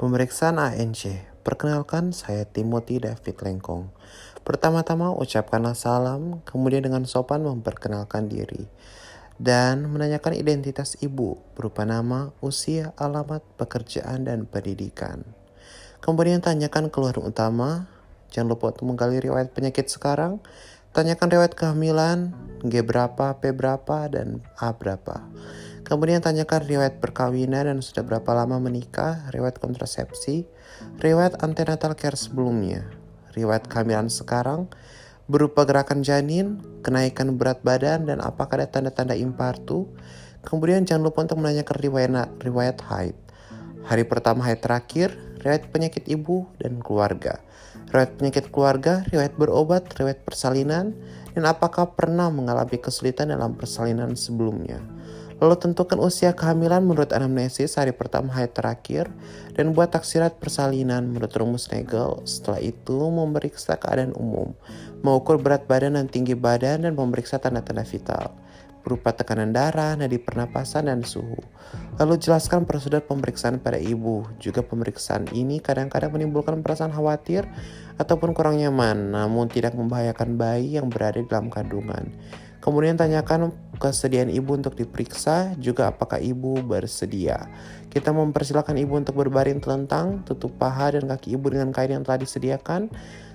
Pemeriksaan ANC. Perkenalkan, saya Timothy David Lengkong. Pertama-tama ucapkanlah salam, kemudian dengan sopan memperkenalkan diri. Dan menanyakan identitas ibu berupa nama, usia, alamat, pekerjaan, dan pendidikan. Kemudian tanyakan keluhan utama. Jangan lupa untuk menggali riwayat penyakit sekarang. Tanyakan riwayat kehamilan, G berapa, P berapa, dan A berapa. Kemudian tanyakan riwayat perkawinan dan sudah berapa lama menikah, riwayat kontrasepsi, riwayat antenatal care sebelumnya, riwayat kehamilan sekarang, berupa gerakan janin, kenaikan berat badan, dan apakah ada tanda-tanda impartu. Kemudian jangan lupa untuk menanyakan riwayat haid. Hari pertama haid terakhir, riwayat penyakit ibu dan keluarga. Riwayat penyakit keluarga, riwayat berobat, riwayat persalinan, dan apakah pernah mengalami kesulitan dalam persalinan sebelumnya. Lalu tentukan usia kehamilan menurut anamnesis hari pertama haid terakhir dan buat taksirat persalinan menurut rumus Nagel. Setelah itu memeriksa keadaan umum, mengukur berat badan dan tinggi badan dan memeriksa tanda-tanda vital berupa tekanan darah, nadi pernapasan, dan suhu. Lalu jelaskan prosedur pemeriksaan pada ibu. Juga pemeriksaan ini kadang-kadang menimbulkan perasaan khawatir ataupun kurang nyaman, namun tidak membahayakan bayi yang berada di dalam kandungan. Kemudian tanyakan kesediaan ibu untuk diperiksa, juga apakah ibu bersedia. Kita mempersilahkan ibu untuk berbaring telentang, tutup paha dan kaki ibu dengan kain yang telah disediakan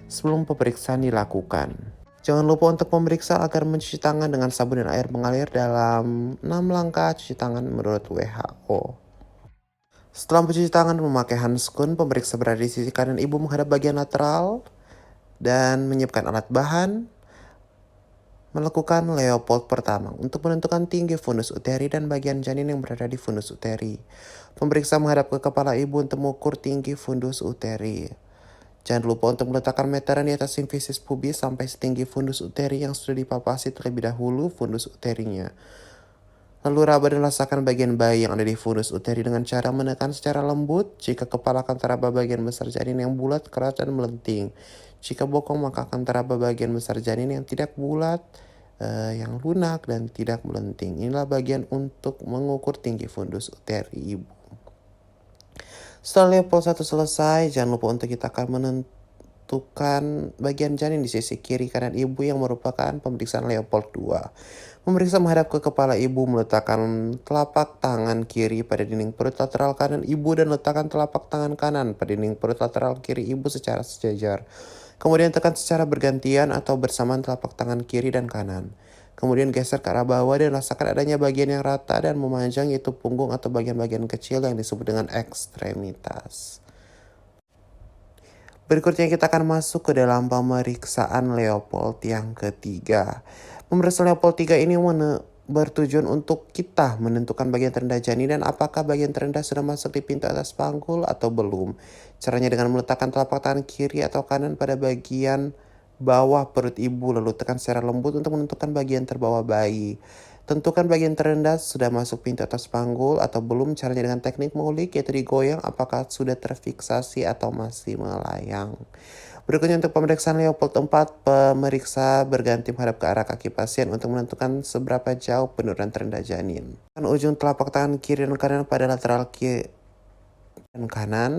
sebelum pemeriksaan dilakukan. Jangan lupa untuk memeriksa agar mencuci tangan dengan sabun dan air mengalir dalam 6 langkah cuci tangan menurut WHO. Setelah mencuci tangan memakai handskun, pemeriksa berada di sisi kanan ibu menghadap bagian lateral dan menyiapkan alat bahan. Melakukan Leopold pertama untuk menentukan tinggi fundus uteri dan bagian janin yang berada di fundus uteri. Pemeriksa menghadap ke kepala ibu untuk mengukur tinggi fundus uteri. Jangan lupa untuk meletakkan meteran di atas simfisis pubis sampai setinggi fundus uteri yang sudah dipalpasi terlebih dahulu fundus uterinya. Lalu raba dan rasakan bagian bayi yang ada di fundus uteri dengan cara menekan secara lembut. Jika kepala akan teraba bagian besar janin yang bulat, keras, dan melenting. Jika bokong maka akan teraba bagian besar janin yang tidak bulat, yang lunak, dan tidak melenting. Inilah bagian untuk mengukur tinggi fundus uteri ibu. Setelah Leopold 1 selesai, jangan lupa untuk kita akan menentukan bagian janin di sisi kiri kanan ibu yang merupakan pemeriksaan Leopold 2. Memeriksa menghadap ke kepala ibu, meletakkan telapak tangan kiri pada dinding perut lateral kanan ibu dan letakkan telapak tangan kanan pada dinding perut lateral kiri ibu secara sejajar. Kemudian tekan secara bergantian atau bersamaan telapak tangan kiri dan kanan. Kemudian geser ke arah bawah dan rasakan adanya bagian yang rata dan memanjang, yaitu punggung atau bagian-bagian kecil yang disebut dengan ekstremitas. Berikutnya kita akan masuk ke dalam pemeriksaan Leopold yang ketiga. Pemeriksaan Leopold 3 ini bertujuan untuk kita menentukan bagian terendah janin dan apakah bagian terendah sudah masuk di pintu atas panggul atau belum. Caranya dengan meletakkan telapak tangan kiri atau kanan pada bagian bawah perut ibu, lalu tekan secara lembut untuk menentukan bagian terbawah bayi. Tentukan bagian terendah sudah masuk pintu atas panggul atau belum. Caranya dengan teknik mengulik, yaitu digoyang apakah sudah terfiksasi atau masih melayang. Berikutnya untuk pemeriksaan Leopold 4, pemeriksa berganti menghadap ke arah kaki pasien untuk menentukan seberapa jauh penurunan terendah janin. Ujung telapak tangan kiri dan kanan pada lateral kiri dan kanan.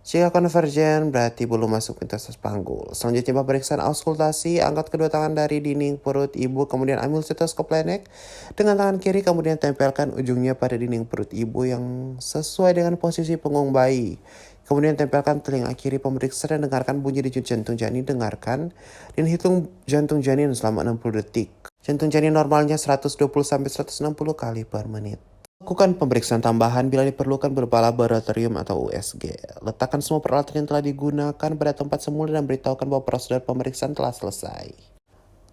Jika konvergen berarti belum masuk pintu atas panggul. Selanjutnya pemeriksaan auskultasi, angkat kedua tangan dari dinding perut ibu, kemudian ambil stetoskop lenek dengan tangan kiri, kemudian tempelkan ujungnya pada dinding perut ibu yang sesuai dengan posisi punggung bayi. Kemudian tempelkan telinga kiri pemeriksa dan dengarkan bunyi denyut jantung janin. Dengarkan dan hitung jantung janin selama 60 detik. Jantung janin normalnya 120-160 kali per menit. Lakukan pemeriksaan tambahan bila diperlukan berupa laboratorium atau USG. Letakkan semua peralatan yang telah digunakan pada tempat semula dan beritahukan bahwa prosedur pemeriksaan telah selesai.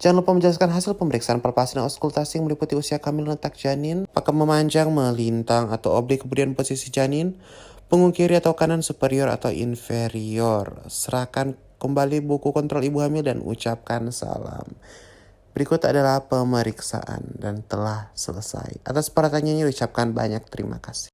Jangan lupa menjelaskan hasil pemeriksaan palpasi dan auskultasi yang meliputi usia kehamilan, letak janin, apakah memanjang, melintang, atau oblik, kemudian posisi janin, punggung kiri atau kanan, superior atau inferior. Serahkan kembali buku kontrol ibu hamil dan ucapkan salam. Berikut adalah pemeriksaan dan telah selesai. Atas perhatiannya diucapkan banyak terima kasih.